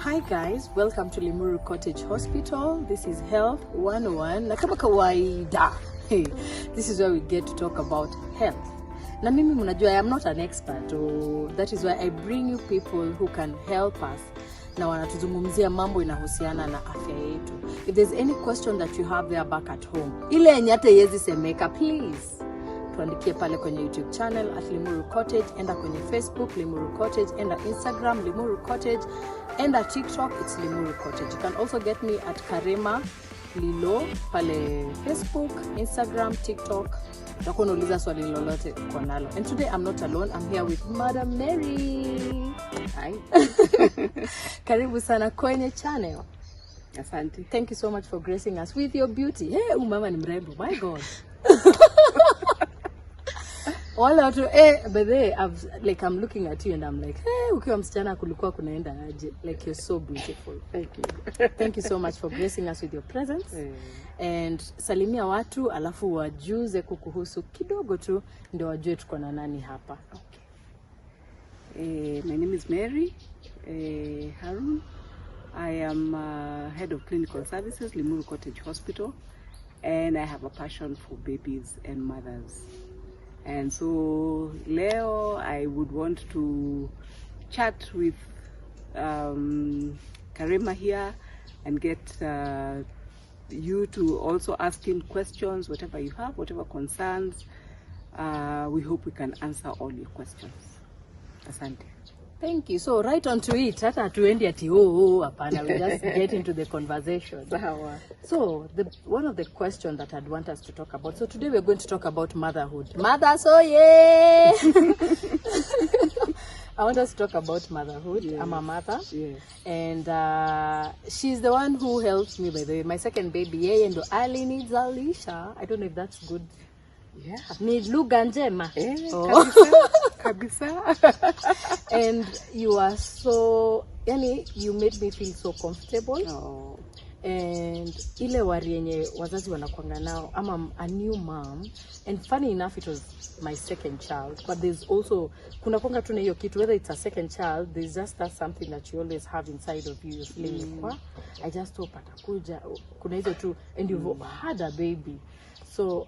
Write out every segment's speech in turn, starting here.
Hi guys, welcome to Limuru Cottage Hospital. This is Health 101. Na kama kawaida, this is where we get to talk about health. Na mimi mnajua I am not an expert. That is why I bring you people who can help us. Na wanatuzungumzia mambo inahusiana na afya yetu. If there's any question that you have there back at home, ile yenye hata yezi semeka, please tuandikie pale kwenye YouTube channel at Limuru Cottage, enda kwenye Facebook Limuru Cottage, enda Instagram Limuru Cottage, enda TikTok it's Limuru Cottage. You can also get me at Karema Lilo pale Facebook, Instagram, TikTok. Utakuwa unauliza swali lolote kwa nalo. And today I'm not alone. I'm here with Madam Mary. Hi. Karibu sana kwenye channel. Asante. Thank you so much for gracing us with your beauty. Hey, mama ni mrembo. My God. But I'm looking at you and I'm like, hey, ukiwa msichana kulikuwa kunaenda aje? Like, you're so beautiful. Thank you. Thank you so much for gracing us with your presence. And salimia watu alafu wajuze kukuhusu kidogo tu ndio wajue tuko na nani hapa. Okay. My name is Mary Harun. I am head of clinical services, Limuru Cottage Hospital, and I have a passion for babies and mothers. And so Leo, I would want to chat with Karema here and get you to also ask him questions, whatever you have, whatever concerns. We hope we can answer all your questions. Asante. Thank you. So right on to it. Hata tuendi ati hapana. We just get into the conversation. So one of the questions that I'd want us to talk about. So today we're going to talk about motherhood. Mothers, oh yeah! I want us to talk about motherhood. Yes. I'm a mother. Yes. And she's the one who helps me, by the way. My second baby, yeye ndo Ali needs Alisha. I don't know if that's good. Yeah. Need lugha njema. Kabisa. And you are so, you made me feel so comfortable. Oh. And ile wari yenye wazazi wanakuanga nao, I'm a new mom, and funny enough it was my second child, but there's also kuna kwanga tu na hiyo kitu, whether it's a second child, there's just that something that you always have inside of you. You're feeling I just hope atakuja, kuna hizo tu, and you've had a baby. So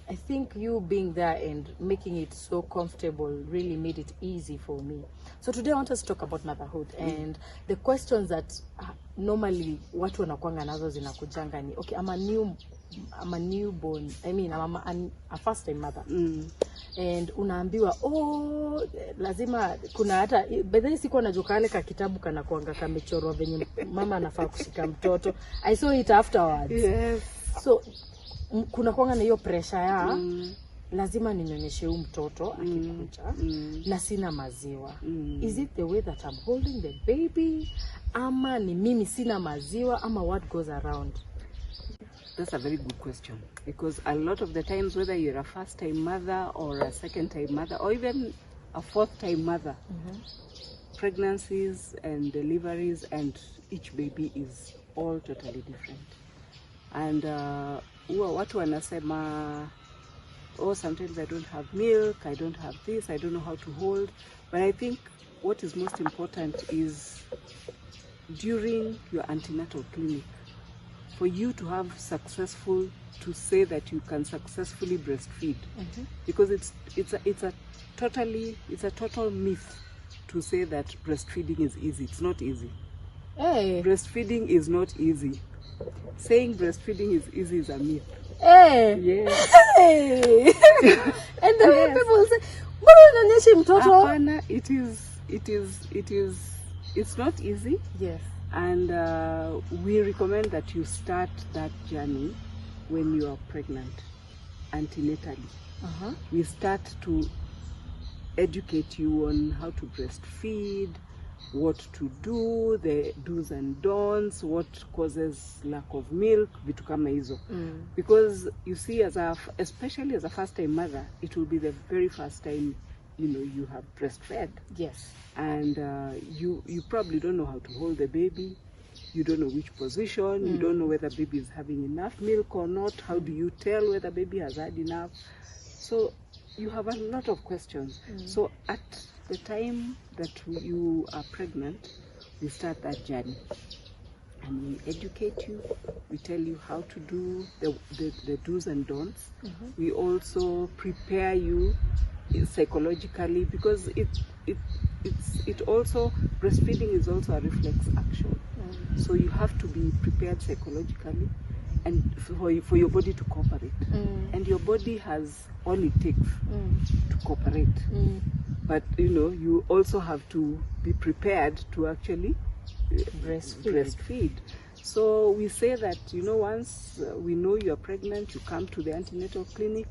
I think you being there and making it so comfortable really made it easy for me. So today I want us to talk about motherhood and the questions that normally watu wanakuanga nazo zinakujanga ni, okay, I'm a newborn, I'm a first time mother. And unaambiwa lazima kuna hata bedhi sikuwa najua kale ka kitabu kana kuanga kamechorwa venye mama anafaa kushika mtoto. I saw it afterwards. Yes. So kuna kuanga na hiyo pressure ya lazima ninyonyeshe huyu mtoto akikuja na sina maziwa. Is it the way that I'm holding the baby, ama ni mimi sina maziwa, ama what goes around? That's a very good question, because a lot of the times, whether you're a first time mother or a second time mother or even a fourth time mother, pregnancies and deliveries and each baby is all totally different. And watu wanasema, sometimes I don't have milk, I don't have this, I don't know how to hold. But I think what is most important is during your antenatal clinic, for you to have to say that you can successfully breastfeed. Because it's a total myth to say that breastfeeding is easy. It's not easy. Hey. Breastfeeding is not easy. Saying breastfeeding is easy is a myth. Hey. Yes. Hey. And the way people say, "Mbona unanyesha mtoto?" Hapana, it's not easy. Yes. And we recommend that you start that journey when you are pregnant, antenatally. We start to educate you on how to breastfeed, what to do, the do's and don'ts, what causes lack of milk, vitu kama hizo. Because you see, especially as a first time mother, it will be the very first time you have breastfed. Yes. And you probably don't know how to hold the baby. You don't know which position. You don't know whether baby is having enough milk or not. How do you tell whether baby has had enough? So you have a lot of questions. So at the time that you are pregnant, we start that journey. And we educate you, we tell you how to do the do's and don'ts. We also prepare you psychologically, because it also, breastfeeding is also a reflex action. So you have to be prepared psychologically and for your body to cooperate. And your body has all it takes to cooperate. But you also have to be prepared to actually breastfeed. So we say that once we know you're pregnant, you come to the antenatal clinic,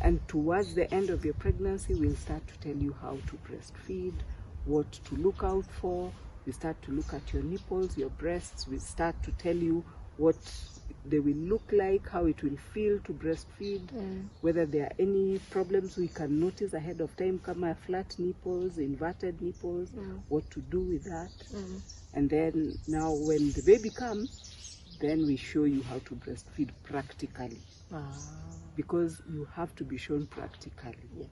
and towards the end of your pregnancy we'll start to tell you how to breastfeed, what to look out for. We start to look at your nipples, your breasts. We start to tell you what they will look like, how it will feel to breastfeed, whether there are any problems we can notice ahead of time, kama flat nipples, inverted nipples, what to do with that. And then now when the baby comes, then we show you how to breastfeed practically. Because you have to be shown practically. Yes.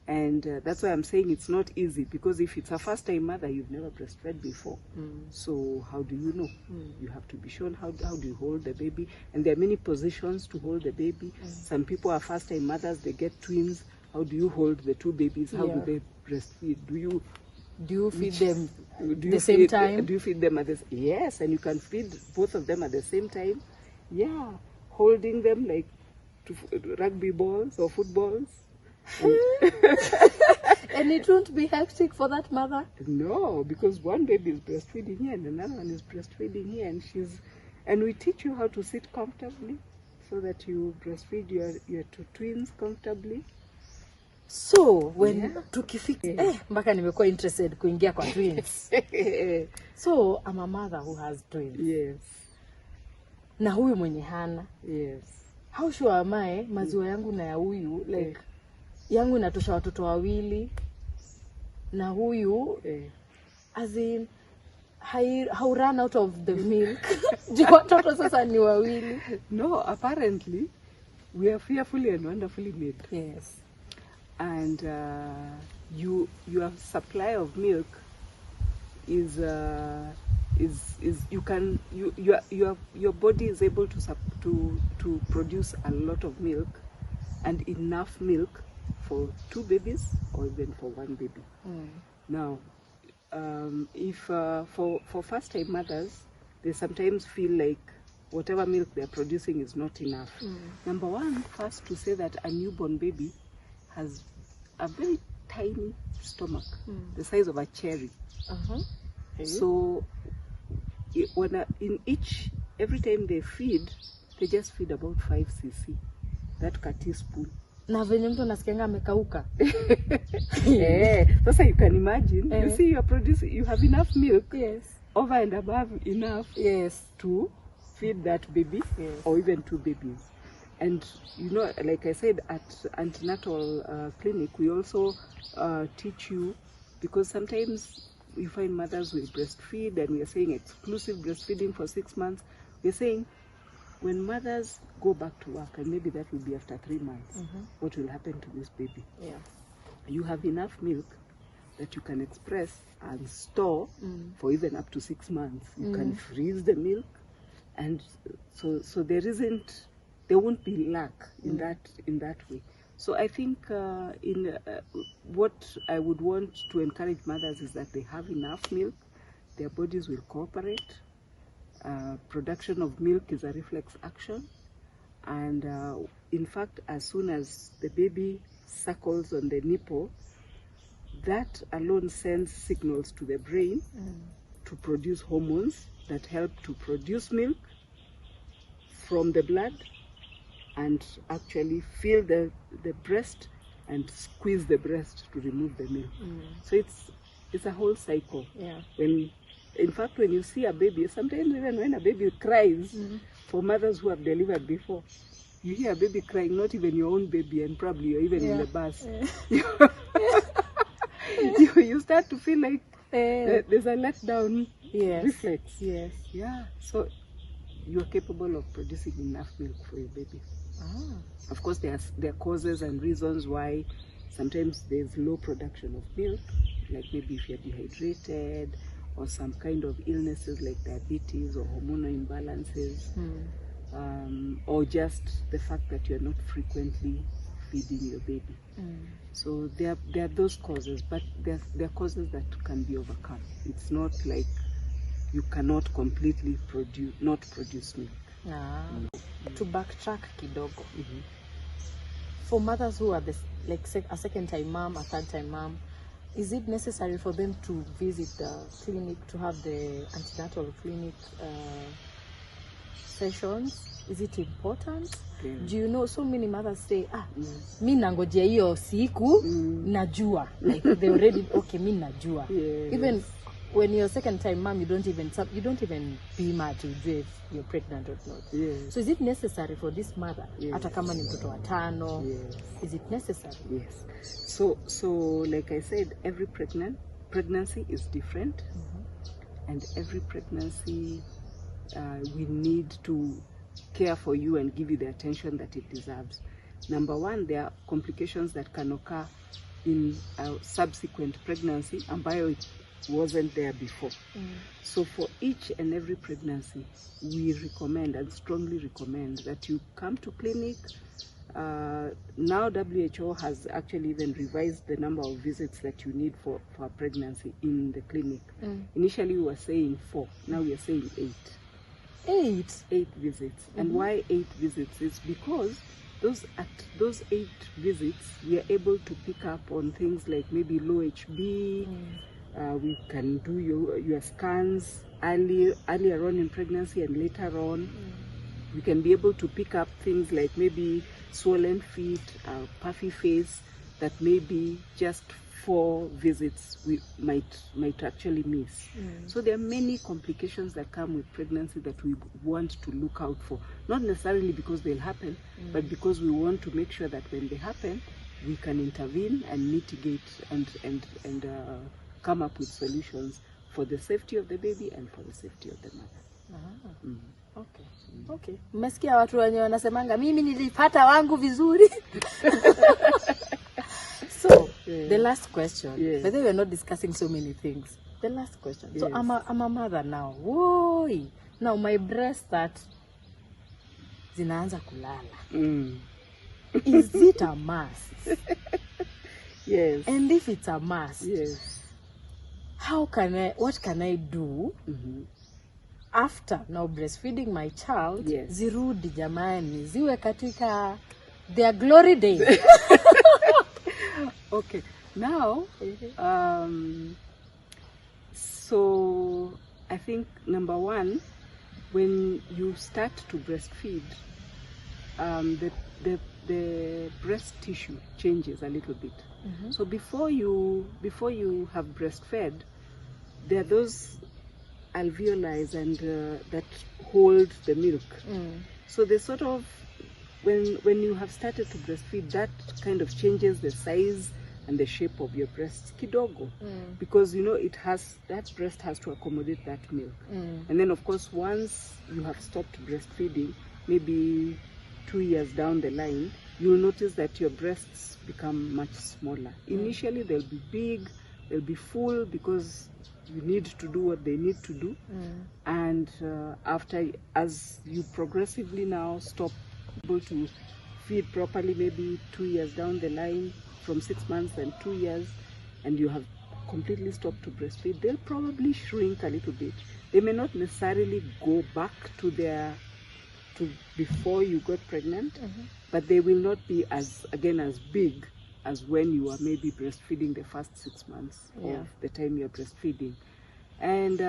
And that's why I'm saying it's not easy, because if it's a first-time mother, you've never breastfed before. So how do you know? You have to be shown how do you hold the baby. And there are many positions to hold the baby. Some people are first-time mothers, they get twins. How do you hold the two babies? How do they breastfeed? Do you feed them the same time? Do you feed them at the Yes, and you can feed both of them at the same time. Yeah, holding them like rugby balls or footballs. And it won't be hectic for that mother? No, because one baby is breastfeeding here and another one is breastfeeding here, and we teach you how to sit comfortably so that you breastfeed your two twins comfortably. So when tukifika mpaka nimekuwa interested kuingia kwa twins. So I'm a mother who has twins. Yes. Na huyu mwenye hana. Yes. How sure am I maziwa yangu na ya huyu like yangu inatosha watoto wawili na huyu as in how run out of the milk. Watoto sasa ni wawili. No, apparently we are fearfully and wonderfully made. Yes. And your supply of milk is your body is able to produce a lot of milk, and enough milk for two babies or even for one baby. Now, if for first-time mothers, they sometimes feel like whatever milk they're producing is not enough. Number one, first to say that a newborn baby has a very tiny stomach, the size of a cherry. So every time they feed, they just feed about 5 cc, that ka teaspoon. Na venye mtu nasikianga amekauka. Sasa you can imagine, you see you have enough milk, over and above enough to feed that baby or even two babies. And like I said, at antenatal clinic, we also teach you, because sometimes you find mothers will breastfeed, and we are saying exclusive breastfeeding for 6 months. We're saying when mothers go back to work, and maybe that will be after 3 months, what will happen to this baby? You have enough milk that you can express and store for even up to 6 months. You can freeze the milk, and so there won't be lack in that way. So I think what I would want to encourage mothers is that they have enough milk, their bodies will cooperate. Production of milk is a reflex action, and in fact, as soon as the baby suckles on the nipple, that alone sends signals to the brain to produce hormones that help to produce milk from the blood and actually fill the breast and squeeze the breast to remove the milk. So it's a whole cycle. In fact, when you see a baby, sometimes even when a baby cries, for mothers who have delivered before, you hear a baby crying, not even your own baby, and probably you're even in the bus. You start to feel like there's a letdown reflex. Yeah. So you're capable of producing enough milk for your baby. Of course, there are causes and reasons why sometimes there's low production of milk, like maybe if you're dehydrated, or some kind of illnesses like diabetes or hormonal imbalances, or just the fact that you're not frequently feeding your baby. So there are those causes, but there are causes that can be overcome. It's not like you cannot completely not produce milk. To backtrack kidogo, for mothers who are a second-time mom, a third-time mom, is it necessary for them to visit the clinic, to have the antenatal clinic sessions? Is it important? Do you know, so many mothers say, mi nangojea hiyo siku, najua. Like they already, okay, mi najua. Even when you're second-time mom, you don't even be mad to do if you're pregnant or not. So is it necessary for this mother, hata kama ni mtoto wa tano? Is it necessary? Yes. So like I said, every pregnancy is different, and every pregnancy we need to care for you and give you the attention that it deserves. Number one, there are complications that can occur in a subsequent pregnancy ambayo it wasn't there before. So for each and every pregnancy, we recommend and strongly recommend that you come to clinic. Now WHO has actually even revised the number of visits that you need for a pregnancy in the clinic. Initially we were saying 4, now we are saying 8. 8 visits. And why 8 visits? Is because at those 8 visits we are able to pick up on things like maybe low HB. We can do your scans earlier on in pregnancy and later on. We can be able to pick up things like maybe swollen feet, puffy face, that maybe just 4 visits we might actually miss. So there are many complications that come with pregnancy that we want to look out for. Not necessarily because they'll happen, but because we want to make sure that when they happen, we can intervene and mitigate and come up with solutions for the safety of the baby and for the safety of the mother. Okay. Mmesikia watu wenye wanasemanga mimi nilipata wangu vizuri. So, the last question. But then we are not discussing so many things. The last question. So I'm a mother now. Whoa. Now my breasts that zinaanza kulala. Is it a must? Yes. And if it's a must, what can I do after now breastfeeding my child? Zirudi jamani, ziwe katika their glory days. Okay, now so I think number one, when you start to breastfeed, the breast tissue changes a little bit. So before you have breastfed, there are those alveoli and that hold the milk. So they sort of, when you have started to breastfeed, that kind of changes the size and the shape of your breasts kidogo, because that breast has to accommodate that milk. And then of course once you have stopped breastfeeding, maybe 2 years down the line, you'll notice that your breasts become much smaller. Initially they'll be big, they'll be full because you need to do what they need to do. And as you progressively now stop able to feed properly, maybe 2 years down the line, from 6 months and 2 years, and you have completely stopped to breastfeed, they'll probably shrink a little bit. They may not necessarily go back to before you got pregnant, but they will not be as big as when you are maybe breastfeeding the first 6 months of the time you're breastfeeding. And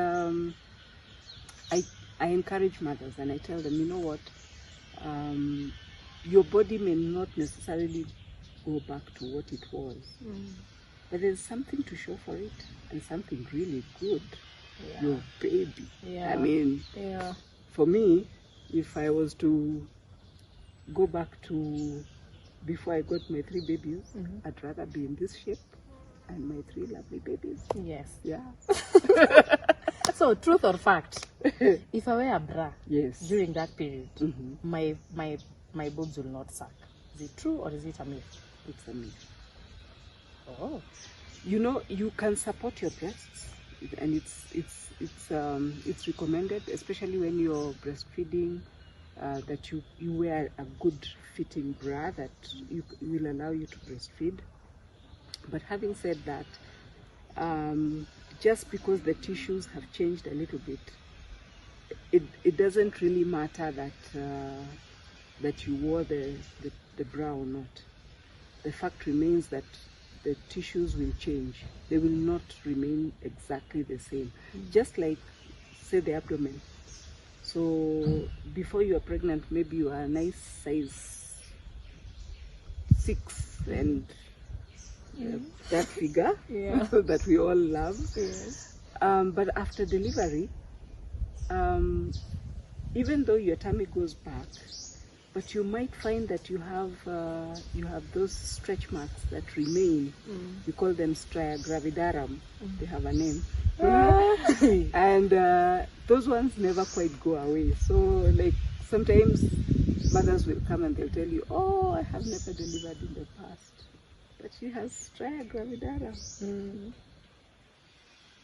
I encourage mothers and I tell them, you know what, your body may not necessarily go back to what it was, but there's something to show for it, and something really good. Your baby. I mean, for me, if I was to go back to before I got my 3 babies, I'd rather be in this shape and my 3 lovely babies. Yes. Yeah. So, truth or fact, if I wear a bra during that period, my boobs will not suck. Is it true or is it a myth? It's a myth. Oh. You can support your breasts and it's recommended, especially when you're breastfeeding, that you wear a good fitting bra that will allow you to breastfeed. But having said that, just because the tissues have changed a little bit, it doesn't really matter that you wore the bra or not. The fact remains that the tissues will change. They will not remain exactly the same. Just like, say, the abdomen. So before you are pregnant, maybe you are a nice size 6 and that figure that we all love. Yes. But after delivery, even though your tummy goes back, but you might find that you have those stretch marks that remain. We call them stria gravidarum. They have a name. And those ones never quite go away. So like sometimes mothers will come and they'll tell you, oh, I have never delivered in the past, but she has stria gravidarum.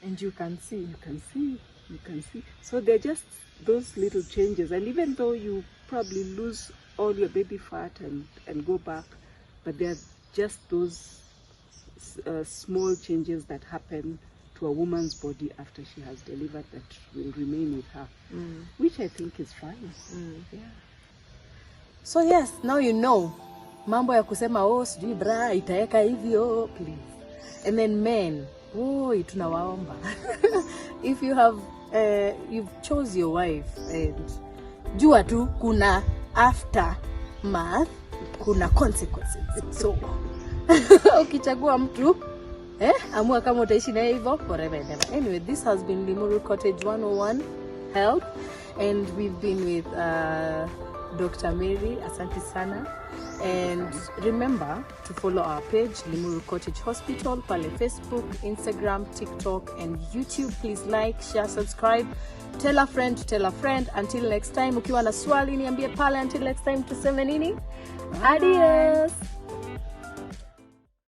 And you can see. You can see. So they're just those little changes. And even though you probably lose all your baby fat and go back, but they're just those small changes that happen to a woman's body after she has delivered that will remain with her, which I think is fine. Yeah. So yes, now you know. Mambo ya kusema sijui bra itaeka hivyo, please. And then men, tunawaomba. If you have you've chose your wife, and jua tu kuna aftermath, kuna consequences. So ukichagua mtu amua kama utaishi na hivyo forever and ever. Anyway, this has been Limuru Cottage 101 Health, and we've been with Dr. Mary. Asante sana. And remember to follow our page, Limuru Cottage Hospital, pale Facebook, Instagram, TikTok, and YouTube. Please like, share, subscribe. Tell a friend to tell a friend. Until next time, ukiwa na swali niambie pale. Until next time, tuseme nini? Adios.